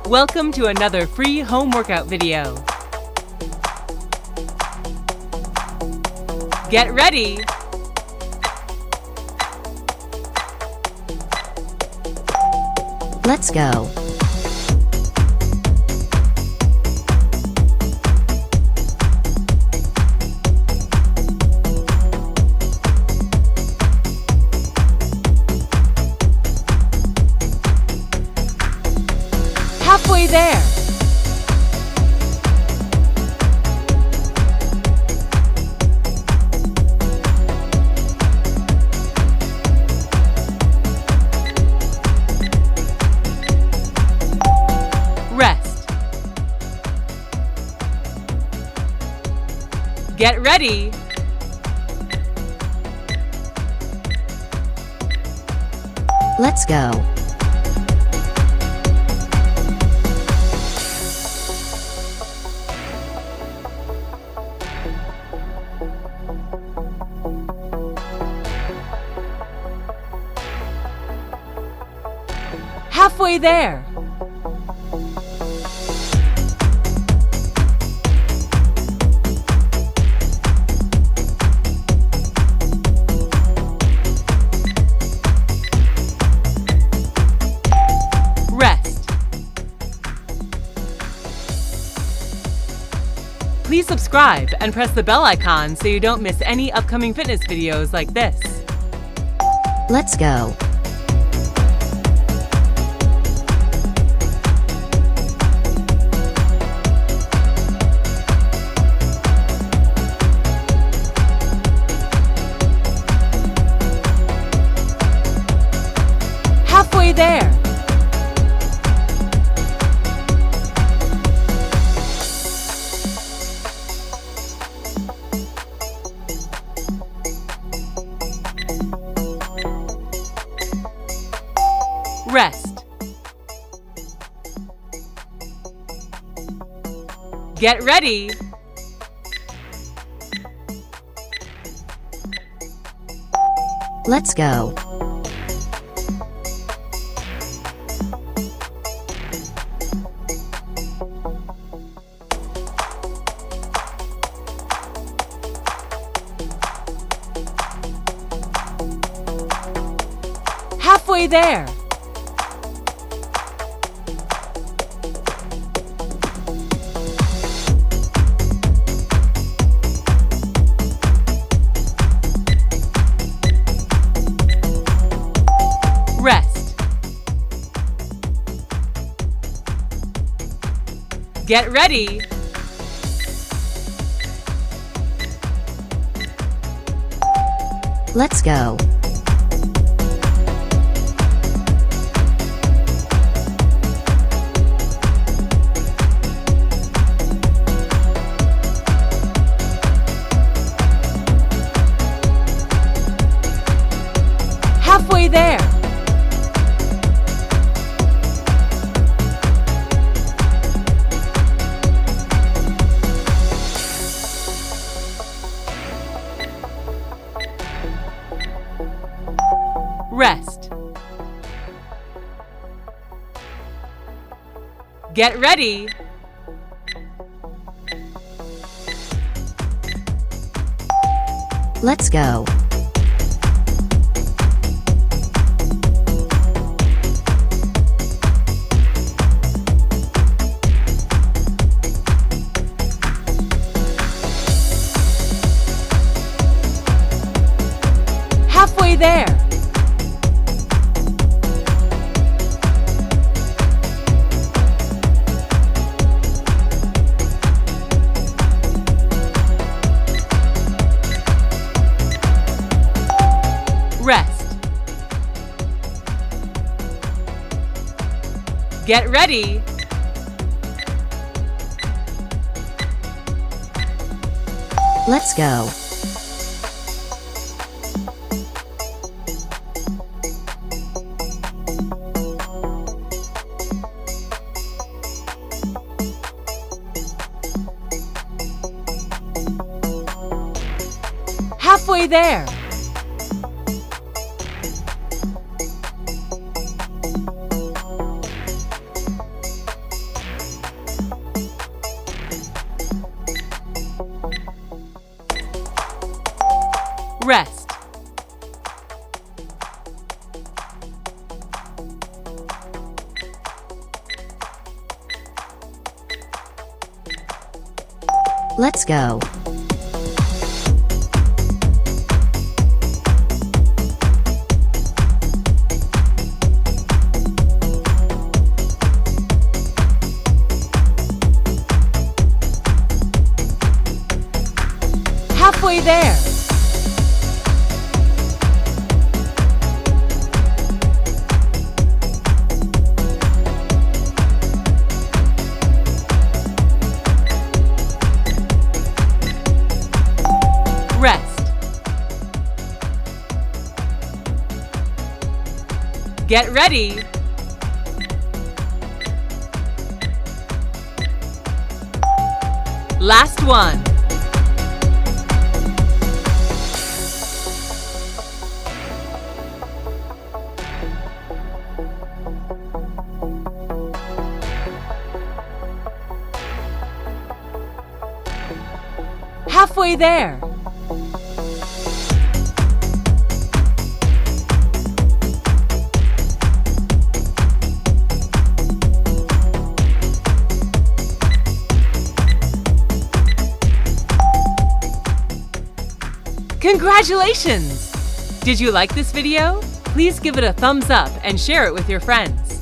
Welcome to another free home workout video. Get ready. Let's go. Halfway there. Rest. Get ready. Let's go. Halfway there. Rest. Please subscribe and press the bell icon so you don't miss any upcoming fitness videos like this. Let's go. Halfway there. Rest. Get ready. Let's go. Halfway there. Rest. Get ready. Let's go. Halfway there. Rest. Get ready. Let's go. Halfway there. Rest. Get ready. Let's go. Halfway there. Rest. Let's go. Halfway there. Rest. Get ready. Last one. Halfway there. Congratulations! Did you like this video? Please give it a thumbs up and share it with your friends.